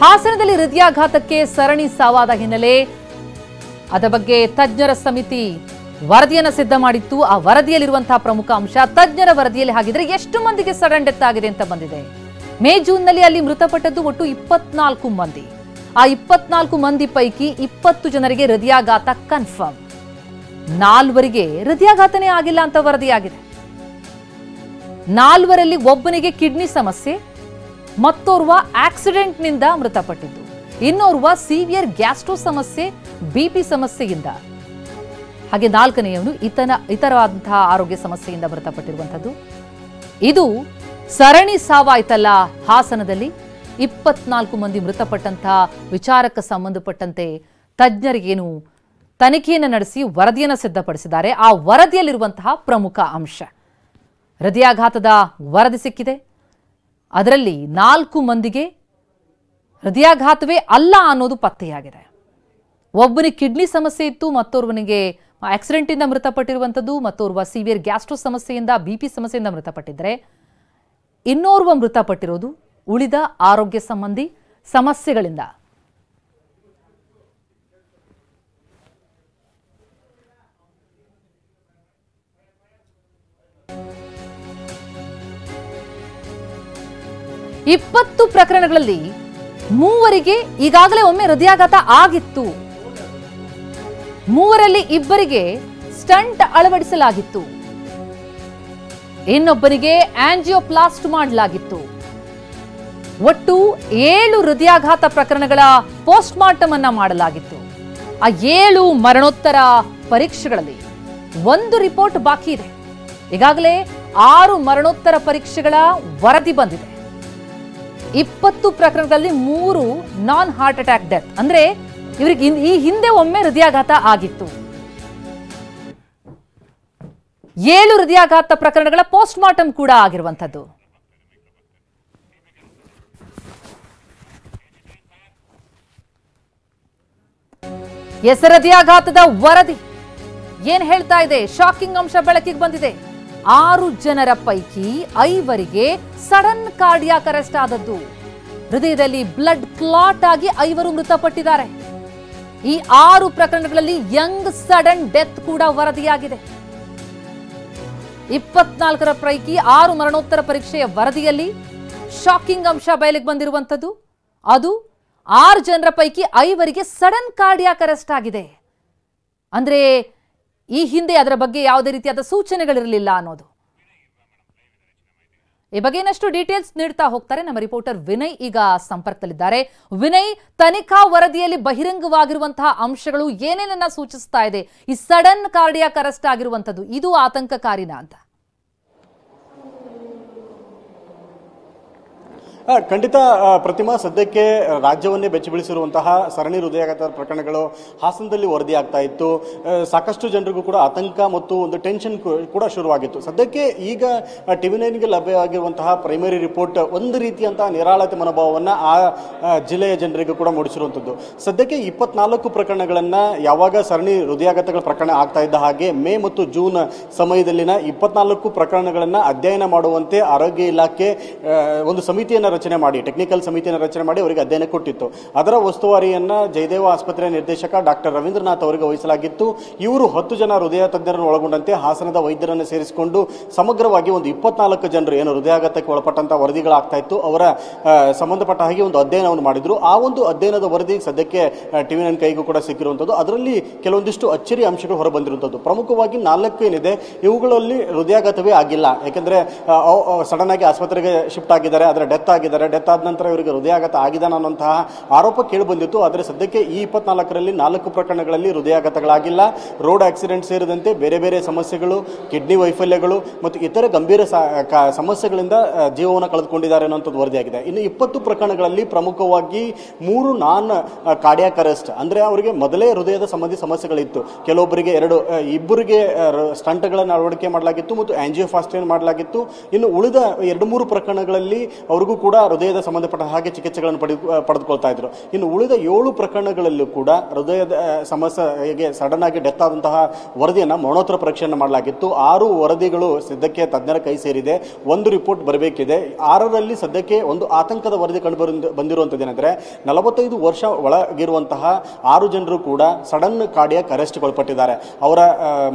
ಹಾಸನದಲ್ಲಿ ಹೃದಯಾಘಾತಕ್ಕೆ ಸರಣಿ ಸಾವಾದ ಹಿನ್ನೆಲೆ ಅದರ ಬಗ್ಗೆ ತಜ್ಞರ ಸಮಿತಿ ವರದಿಯನ್ನು ಸಿದ್ಧ ಮಾಡಿತ್ತು. ಆ ವರದಿಯಲ್ಲಿರುವಂತಹ ಪ್ರಮುಖ ಅಂಶ, ತಜ್ಞರ ವರದಿಯಲ್ಲಿ ಹಾಗಿದ್ರೆ ಎಷ್ಟು ಮಂದಿಗೆ ಸಡನ್ ಡೆತ್ ಆಗಿದೆ ಅಂತ ಬಂದಿದೆ. ಮೇ ಜೂನ್ನಲ್ಲಿ ಅಲ್ಲಿ ಮೃತಪಟ್ಟದ್ದು ಒಟ್ಟು 24 ಮಂದಿ. ಆ 24 ಮಂದಿ ಪೈಕಿ 20 ಜನರಿಗೆ ಹೃದಯಾಘಾತ ಕನ್ಫರ್ಮ್, 4 ಹೃದಯಾಘಾತನೇ ಆಗಿಲ್ಲ ಅಂತ ವರದಿಯಾಗಿದೆ. 4ರಲ್ಲಿ ಒಬ್ಬನಿಗೆ ಕಿಡ್ನಿ ಸಮಸ್ಯೆ, ಮತ್ತೋರ್ವ ಆಕ್ಸಿಡೆಂಟ್ನಿಂದ ಮೃತಪಟ್ಟಿದ್ದು, ಇನ್ನೋರ್ವ ಸಿವಿಯರ್ ಗ್ಯಾಸ್ಟ್ರೋ ಸಮಸ್ಯೆ, ಬಿಪಿ ಸಮಸ್ಯೆಯಿಂದ, ಹಾಗೆ 4ನೇಯವನು ಇತರವಾದಂತಹ ಆರೋಗ್ಯ ಸಮಸ್ಯೆಯಿಂದ ಮೃತಪಟ್ಟಿರುವಂಥದ್ದು. ಇದು ಸರಣಿ ಸಾವಾಯ್ತಲ್ಲ. ಹಾಸನದಲ್ಲಿ 24 ಮಂದಿ ಮೃತಪಟ್ಟಂತಹ ವಿಚಾರಕ್ಕೆ ಸಂಬಂಧಪಟ್ಟಂತೆ ತಜ್ಞರಿಗೇನು ತನಿಖೆಯನ್ನು ನಡೆಸಿ ವರದಿಯನ್ನು ಸಿದ್ಧಪಡಿಸಿದ್ದಾರೆ. ಆ ವರದಿಯಲ್ಲಿರುವಂತಹ ಪ್ರಮುಖ ಅಂಶ, ಹೃದಯಾಘಾತದ ವರದಿ ಸಿಕ್ಕಿದೆ. ಅದರಲ್ಲಿ 4 ಮಂದಿಗೆ ಹೃದಯಾಘಾತವೇ ಅಲ್ಲ ಅನ್ನೋದು ಪತ್ತೆಯಾಗಿದೆ. ಒಬ್ಬನಿಗೆ ಕಿಡ್ನಿ ಸಮಸ್ಯೆ ಇತ್ತು, ಮತ್ತೋರ್ವನಿಗೆ ಆಕ್ಸಿಡೆಂಟಿಂದ ಮೃತಪಟ್ಟಿರುವಂಥದ್ದು, ಮತ್ತೋರ್ವ ಸಿವಿಯರ್ ಗ್ಯಾಸ್ಟ್ರೋ ಸಮಸ್ಯೆಯಿಂದ, ಬಿಪಿ ಸಮಸ್ಯೆಯಿಂದ ಮೃತಪಟ್ಟಿದ್ರೆ, ಇನ್ನೋರ್ವ ಮೃತಪಟ್ಟಿರೋದು ಉಳಿದ ಆರೋಗ್ಯ ಸಂಬಂಧಿ ಸಮಸ್ಯೆಗಳಿಂದ. ಈ 20 ಪ್ರಕರಣಗಳಲ್ಲಿ 3 ಈಗಾಗಲೇ ಒಮ್ಮೆ ಹೃದಯಾಘಾತ ಆಗಿತ್ತು. 3ರಲ್ಲಿ 2 ಸ್ಟಂಟ್ ಅಳವಡಿಸಲಾಗಿತ್ತು, ಇನ್ನೊಬ್ಬರಿಗೆ ಆಂಜಿಯೋಪ್ಲಾಸ್ಟ್ ಮಾಡಲಾಗಿತ್ತು. ಒಟ್ಟು 7 ಹೃದಯಾಘಾತ ಪ್ರಕರಣಗಳ ಪೋಸ್ಟ್ ಮಾರ್ಟಮ್ ಅನ್ನ ಮಾಡಲಾಗಿತ್ತು. ಆ 7 ಮರಣೋತ್ತರ ಪರೀಕ್ಷೆಗಳಲ್ಲಿ 1 ರಿಪೋರ್ಟ್ ಬಾಕಿ ಇದೆ. ಈಗಾಗಲೇ 6 ಮರಣೋತ್ತರ ಪರೀಕ್ಷೆಗಳ ವರದಿ ಬಂದಿದೆ. 20 ಪ್ರಕರಣಗಳಲ್ಲಿ 3 ನಾನ್ ಹಾರ್ಟ್ ಅಟ್ಯಾಕ್ ಡೆತ್, ಅಂದ್ರೆ ಇವರಿಗೆ ಈ ಹಿಂದೆ ಒಮ್ಮೆ ಹೃದಯಾಘಾತ ಆಗಿತ್ತು. 7 ಹೃದಯಾಘಾತ ಪ್ರಕರಣಗಳ ಪೋಸ್ಟ್ ಮಾರ್ಟಮ್ ಕೂಡ ಆಗಿರುವಂಥದ್ದು. ಹೃದಯಾಘಾತದ ವರದಿ ಏನ್ ಹೇಳ್ತಾ ಇದೆ? ಶಾಕಿಂಗ್ ಅಂಶ ಬೆಳಕಿಗೆ ಬಂದಿದೆ. 6 ಜನರ ಪೈಕಿ 5 ಸಡನ್ ಕಾರ್ಡಿಯಾಕ್ ಅರೆಸ್ಟ್ ಆದದ್ದು. ಹೃದಯದಲ್ಲಿ ಬ್ಲಡ್ ಕ್ಲಾಟ್ ಆಗಿ 5 ಮೃತಪಟ್ಟಿದ್ದಾರೆ. ಈ 6 ಪ್ರಕರಣಗಳಲ್ಲಿ ಯಂಗ್ ಸಡನ್ ಡೆತ್ ಕೂಡ ವರದಿಯಾಗಿದೆ. 24ರ ಪೈಕಿ 6 ಮರಣೋತ್ತರ ಪರೀಕ್ಷೆಯ ವರದಿಯಲ್ಲಿ ಶಾಕಿಂಗ್ ಅಂಶ ಬಯಲಿಗೆ ಬಂದಿರುವಂಥದ್ದು. ಅದು 6 ಜನರ ಪೈಕಿ 5 ಸಡನ್ ಕಾರ್ಡಿಯಾಕ್ ಅರೆಸ್ಟ್ ಆಗಿದೆ. ಅಂದ್ರೆ ಈ ಹಿಂದೆ ಅದರ ಬಗ್ಗೆ ಯಾವುದೇ ರೀತಿಯಾದ ಸೂಚನೆಗಳಿರಲಿಲ್ಲ ಅನ್ನೋದು. ಈ ಬಗ್ಗೆ ಇನ್ನಷ್ಟು ಡೀಟೇಲ್ಸ್ ನೀಡ್ತಾ ಹೋಗ್ತಾರೆ ನಮ್ಮ ರಿಪೋರ್ಟರ್ ವಿನಯ್. ಈಗ ಸಂಪರ್ಕದಲ್ಲಿದ್ದಾರೆ. ವಿನಯ್, ತನಿಖಾ ವರದಿಯಲ್ಲಿ ಬಹಿರಂಗವಾಗಿರುವಂತಹ ಅಂಶಗಳು ಏನೇನನ್ನ ಸೂಚಿಸ್ತಾ ಇದೆ? ಈ ಸಡನ್ ಕಾರ್ಡಿಯಾಕ್ ಅರೆಸ್ಟ್ ಆಗಿರುವಂತದ್ದು ಇದು ಆತಂಕಕಾರಿನಾ ಅಂತ? ಖಂಡಿತ ಪ್ರತಿಮಾ, ಸದ್ಯಕ್ಕೆ ರಾಜ್ಯವನ್ನೇ ಬೆಚ್ಚಿಬೀಳಿಸಿರುವಂತಹ ಸರಣಿ ಹೃದಯಾಘಾತ ಪ್ರಕರಣಗಳು ಹಾಸನದಲ್ಲಿ ವರದಿಯಾಗ್ತಾ ಇತ್ತು. ಸಾಕಷ್ಟು ಜನರಿಗೂ ಕೂಡ ಆತಂಕ ಮತ್ತು ಒಂದು ಟೆನ್ಷನ್ ಕೂಡ ಶುರುವಾಗಿತ್ತು. ಸದ್ಯಕ್ಕೆ ಈಗ TV9ಗೆ ಲಭ್ಯವಾಗಿರುವಂತಹ ಪ್ರೈಮರಿ ರಿಪೋರ್ಟ್ ಒಂದು ರೀತಿಯಂತಹ ನಿರಾಳತೆ ಮನೋಭಾವವನ್ನು ಆ ಜಿಲ್ಲೆಯ ಜನರಿಗೂ ಕೂಡ ಮೂಡಿಸಿರುವಂಥದ್ದು. ಸದ್ಯಕ್ಕೆ 24 ಪ್ರಕರಣಗಳನ್ನ ಯಾವಾಗ ಸರಣಿ ಹೃದಯಾಘಾತಗಳ ಪ್ರಕರಣ ಆಗ್ತಾ ಇದ್ದ ಹಾಗೆ ಮೇ ಮತ್ತು ಜೂನ್ ಸಮಯದಲ್ಲಿನ 24 ಪ್ರಕರಣಗಳನ್ನ ಅಧ್ಯಯನ ಮಾಡುವಂತೆ ಆರೋಗ್ಯ ಇಲಾಖೆ ಒಂದು ಸಮಿತಿಯನ್ನು ರಚನೆ ಮಾಡಿ, ಟೆಕ್ನಿಕಲ್ ಸಮಿತಿಯನ್ನು ರಚನೆ ಮಾಡಿ ಅವರಿಗೆ ಅಧ್ಯಯನ ಕೊಟ್ಟಿತ್ತು. ಅದರ ಉಸ್ತುವಾರಿಯನ್ನ ಜಯದೇವ ಆಸ್ಪತ್ರೆಯ ನಿರ್ದೇಶಕ ಡಾಕ್ಟರ್ ರವೀಂದ್ರನಾಥ್ ಅವರಿಗೆ ವಹಿಸಲಾಗಿತ್ತು. ಇವರು 10 ಜನ ಹೃದಯ ತಜ್ಞರನ್ನು ಒಳಗೊಂಡಂತೆ ಹಾಸನದ ವೈದ್ಯರನ್ನು ಸೇರಿಸಿಕೊಂಡು ಸಮಗ್ರವಾಗಿ ಒಂದು 24 ಜನರು ಏನು ಹೃದಯಾಘಾತಕ್ಕೆ ಒಳಪಟ್ಟಂತಹ ವರದಿಗಳಾಗ್ತಾ ಇತ್ತು ಅವರ ಸಂಬಂಧಪಟ್ಟ ಹಾಗೆ ಒಂದು ಅಧ್ಯಯನವನ್ನು ಮಾಡಿದ್ರು. ಆ ಒಂದು ಅಧ್ಯಯನದ ವರದಿ ಸದ್ಯಕ್ಕೆ TV9 ಕೈಗೂ ಕೂಡ ಸಿಕ್ಕಿರುವಂಥದ್ದು. ಅದರಲ್ಲಿ ಕೆಲವೊಂದಿಷ್ಟು ಅಚ್ಚರಿ ಅಂಶಗಳು ಹೊರಬಂದಿರುವಂಥದ್ದು. ಪ್ರಮುಖವಾಗಿ 4 ಏನಿದೆ, ಇವುಗಳಲ್ಲಿ ಹೃದಯಾಘಾತವೇ ಆಗಿಲ್ಲ. ಯಾಕೆಂದ್ರೆ ಸಡನ್ ಆಗಿ ಆಸ್ಪತ್ರೆಗೆ ಶಿಫ್ಟ್ ಆಗಿದ್ದಾರೆ, ಅದರ ಡೆತ್ ಆದ ನಂತರ ಇವರಿಗೆ ಹೃದಯಾಘಾತ ಆಗಿದಾನ ಅನ್ನುವಂತಹ ಆರೋಪ ಕೇಳಿ ಬಂದಿತ್ತು. ಆದರೆ ಸದ್ಯಕ್ಕೆ ಈ 24ರಲ್ಲಿ 4 ಪ್ರಕರಣಗಳಲ್ಲಿ ಹೃದಯಾಘಾತಗಳಾಗಿಲ್ಲ. ರೋಡ್ ಆಕ್ಸಿಡೆಂಟ್ ಸೇರಿದಂತೆ ಬೇರೆ ಬೇರೆ ಸಮಸ್ಯೆಗಳು, ಕಿಡ್ನಿ ವೈಫಲ್ಯಗಳು ಮತ್ತು ಇತರ ಗಂಭೀರ ಸಮಸ್ಯೆಗಳಿಂದ ಜೀವವನ್ನು ಕಳೆದುಕೊಂಡಿದ್ದಾರೆ ಅನ್ನುವಂಥದ್ದು ವರದಿಯಾಗಿದೆ. ಇನ್ನು 20 ಪ್ರಕರಣಗಳಲ್ಲಿ ಪ್ರಮುಖವಾಗಿ 3 ನಾನ್ ಕಾರ್ಡಿಯಾಕ್ ಅರೆಸ್ಟ್, ಅಂದ್ರೆ ಅವರಿಗೆ ಮೊದಲೇ ಹೃದಯದ ಸಂಬಂಧಿ ಸಮಸ್ಯೆಗಳಿತ್ತು. ಕೆಲವೊಬ್ಬರಿಗೆ 2 ಸ್ಟಂಟ್ಗಳನ್ನು ಅಳವಡಿಕೆ ಮಾಡಲಾಗಿತ್ತು ಮತ್ತು ಆಂಜಿಯೋಪ್ಲಾಸ್ಟಿ ಮಾಡಲಾಗಿತ್ತು. ಇನ್ನು ಉಳಿದ 2-3 ಪ್ರಕರಣಗಳಲ್ಲಿ ಅವ್ರಿಗೂ ಕೂಡ ಕೂಡ ಹೃದಯದ ಸಂಬಂಧಪಟ್ಟ ಹಾಗೆ ಚಿಕಿತ್ಸೆಗಳನ್ನು ಪಡೆದುಕೊಳ್ತಾ ಇದ್ರು. ಇನ್ನು ಉಳಿದ 7 ಪ್ರಕರಣಗಳಲ್ಲೂ ಕೂಡ ಹೃದಯದ ಸಮಸ್ಯೆಗೆ ಸಡನ್ ಆಗಿ ಡೆತ್ ಆದಂತಹ ವರದಿಯನ್ನ ಮರಣೋತ್ತರ ಪರೀಕ್ಷೆಯನ್ನು ಮಾಡಲಾಗಿತ್ತು. 6 ವರದಿಗಳು ಸದ್ಯಕ್ಕೆ ತಜ್ಞರ ಕೈ ಸೇರಿದೆ. 1 ರಿಪೋರ್ಟ್ ಬರಬೇಕಿದೆ. 6ರಲ್ಲಿ ಸದ್ಯಕ್ಕೆ ಒಂದು ಆತಂಕದ ವರದಿ ಕಂಡು ಬಂದಿರುವಂತದ್ದೇನೆಂದ್ರೆ 45 ವರ್ಷ ಒಳಗಿರುವಂತಹ 6 ಜನರು ಕೂಡ ಸಡನ್ ಕಾರ್ಡಿಯಾಕ್ ಅರೆಸ್ಟ್ ಒಳಪಟ್ಟಿದ್ದಾರೆ. ಅವರ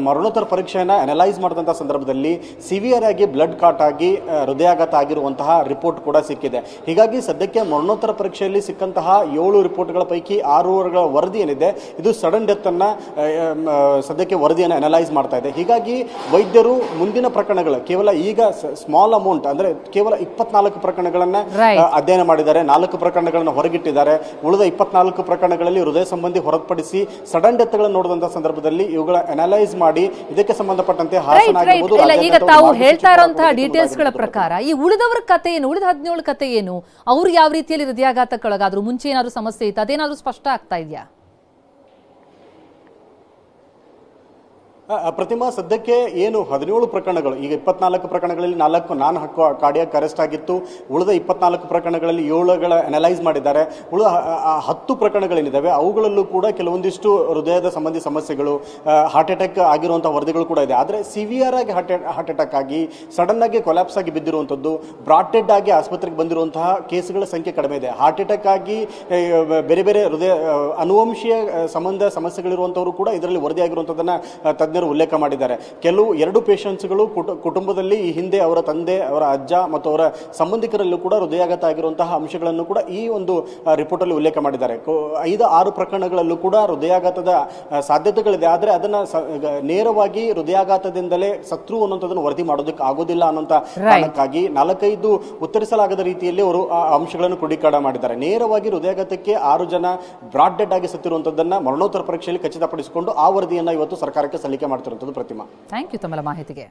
ಮರಣೋತ್ತರ ಪರೀಕ್ಷೆಯನ್ನ ಅನಲೈಸ್ ಮಾಡಿದಂತಹ ಸಂದರ್ಭದಲ್ಲಿ ಸಿವಿಯರ್ ಆಗಿ ಬ್ಲಡ್ ಕಾಟ್ ಆಗಿ ಹೃದಯಾಘಾತ ಆಗಿರುವಂತಹ ರಿಪೋರ್ಟ್ ಕೂಡ ಸಿಕ್ಕಿದೆ. ಹೀಗಾಗಿ ಸದ್ಯಕ್ಕೆ ಮರಣೋತ್ತರ ಪರೀಕ್ಷೆಯಲ್ಲಿ ಸಿಕ್ಕಂತಹ 7 ರಿಪೋರ್ಟ್ಗಳ ಪೈಕಿ 6ರ ವರದಿ ಏನಿದೆ ಇದು ಸಡನ್ ಡೆತ್ ಅನ್ನ ಸದ್ಯಕ್ಕೆ ವರದಿಯನ್ನು ಅನಲೈಸ್ ಮಾಡ್ತಾ ಇದೆ. ಹೀಗಾಗಿ ವೈದ್ಯರು ಮುಂದಿನ ಪ್ರಕರಣಗಳು ಕೇವಲ ಈಗ ಸ್ಮಾಲ್ ಅಮೌಂಟ್ ಅಂದ್ರೆ ಕೇವಲ 24 ಪ್ರಕರಣಗಳನ್ನ ಅಧ್ಯಯನ ಮಾಡಿದ್ದಾರೆ. 4 ಪ್ರಕರಣಗಳನ್ನು ಹೊರಗಿಟ್ಟಿದ್ದಾರೆ. ಉಳಿದ 24 ಪ್ರಕರಣಗಳಲ್ಲಿ ಹೃದಯ ಸಂಬಂಧಿ ಹೊರತುಪಡಿಸಿ ಸಡನ್ ಡೆತ್ ಗಳನ್ನು ನೋಡಿದಂತಹ ಸಂದರ್ಭದಲ್ಲಿ ಇವುಗಳ ಅನಲೈಸ್ ಮಾಡಿ ಇದಕ್ಕೆ ಸಂಬಂಧಪಟ್ಟಂತೆ ಹಾಸನ ಆಗಿರಬಹುದು. ಈಗ ತಾವು ಹೇಳ್ತಾ ಇರುವಂತಹ ಡೀಟೇಲ್ಸ್ ಗಳ ಪ್ರಕಾರ ಈ ಉಳಿದವರ ಕತೆ ಏನು, ಉಳಿದ 17 ಕತೆ ಏನು, ಅವ್ರು ಯಾವ ರೀತಿಯಲ್ಲಿ ಹೃದಯಾಘಾತಕ್ಕೊಳಗಾದ್ರು, ಮುಂಚೆ ಏನಾದ್ರು ಸಮಸ್ಯೆ ಇತ್ತು, ಅದೇನಾದ್ರು ಸ್ಪಷ್ಟ ಆಗ್ತಾ ಇದೆಯಾ? ಪ್ರತಿಮಾ ಸದ್ಯಕ್ಕೆ ಏನು 17 ಪ್ರಕರಣಗಳು, ಈಗ 24 ಪ್ರಕರಣಗಳಲ್ಲಿ 4 ನಾನ್ ಕಾರ್ಡಿಯಾಕ್ ಅರೆಸ್ಟ್ ಆಗಿತ್ತು. ಉಳಿದ 24 ಪ್ರಕರಣಗಳಲ್ಲಿ 7ಗಳ ಅನಲೈಸ್ ಮಾಡಿದ್ದಾರೆ. ಉಳಿದ 10 ಪ್ರಕರಣಗಳೇನಿದ್ದಾವೆ ಅವುಗಳಲ್ಲೂ ಕೂಡ ಕೆಲವೊಂದಿಷ್ಟು ಹೃದಯದ ಸಂಬಂಧಿ ಸಮಸ್ಯೆಗಳು, ಹಾರ್ಟ್ ಅಟ್ಯಾಕ್ ಆಗಿರುವಂತಹ ವರದಿಗಳು ಕೂಡ ಇದೆ. ಆದರೆ ಸಿವಿಯರ್ ಆಗಿ ಹಾರ್ಟ್ ಅಟ್ಯಾಕ್ ಆಗಿ ಸಡನ್ ಆಗಿ ಕೊಲ್ಯಾಪ್ಸ್ ಆಗಿ ಬಿದ್ದಿರುವಂಥದ್ದು, ಬ್ರಾಡ್ ಡೆಡ್ ಆಗಿ ಆಸ್ಪತ್ರೆಗೆ ಬಂದಿರುವಂತಹ ಕೇಸ್ಗಳ ಸಂಖ್ಯೆ ಕಡಿಮೆ ಇದೆ. ಹಾರ್ಟ್ ಅಟ್ಯಾಕ್ ಆಗಿ ಬೇರೆ ಬೇರೆ ಹೃದಯ ಅನುವಂಶೀಯ ಸಮಸ್ಯೆಗಳಿರುವಂಥವರು ಕೂಡ ಇದರಲ್ಲಿ ವರದಿಯಾಗಿರುವಂಥದ್ದನ್ನ ತಜ್ಞರು ಉಲ್ಲೇಖ ಮಾಡಿದ್ದಾರೆ. ಕೆಲವು 2 ಪೇಷಂಟ್ಸ್ಗಳು ಕುಟುಂಬದಲ್ಲಿ ಈ ಹಿಂದೆ ಅವರ ತಂದೆ, ಅವರ ಅಜ್ಜ ಮತ್ತು ಅವರ ಸಂಬಂಧಿಕರಲ್ಲೂ ಕೂಡ ಹೃದಯಾಘಾತ ಆಗಿರುವಂತಹ ಅಂಶಗಳನ್ನು ಕೂಡ ಈ ಒಂದು ರಿಪೋರ್ಟ್ ಅಲ್ಲಿ ಉಲ್ಲೇಖ ಮಾಡಿದ್ದಾರೆ. 5-6 ಪ್ರಕರಣಗಳಲ್ಲೂ ಕೂಡ ಹೃದಯಾಘಾತದ ಸಾಧ್ಯತೆಗಳಿದೆ. ಆದರೆ ಅದನ್ನ ನೇರವಾಗಿ ಹೃದಯಾಘಾತದಿಂದಲೇ ಸತ್ರು ಅನ್ನೋಂಥದ್ದನ್ನು ವರದಿ ಮಾಡೋದಕ್ಕೆ ಆಗೋದಿಲ್ಲ ಅನ್ನೋಂಥ ಕಾರಣಕ್ಕಾಗಿ 4-5 ಉತ್ತರಿಸಲಾಗದ ರೀತಿಯಲ್ಲಿ ಅವರು ಅಂಶಗಳನ್ನು ಕ್ರೋಢೀಕರಣ ಮಾಡಿದ್ದಾರೆ. ನೇರವಾಗಿ ಹೃದಯಾಘಾತಕ್ಕೆ 6 ಜನ ಬ್ರಾಡ್ ಡೆಡ್ ಆಗಿ ಸತ್ತಿರುವಂತದ್ದನ್ನ ಮರಣೋತ್ತರ ಪರೀಕ್ಷೆಯಲ್ಲಿ ಖಚಿತಪಡಿಸಿಕೊಂಡು ಆ ವರದಿಯನ್ನ ಇವತ್ತು ಸರ್ಕಾರಕ್ಕೆ ಸಲ್ಲಿಕೆ ಮಾಡ್ತಿರುವಂತದ್ದು. ಪ್ರತಿಮಾ, ಥ್ಯಾಂಕ್ ಯು ತಮ್ಮ ಮಾಹಿತಿಗೆ.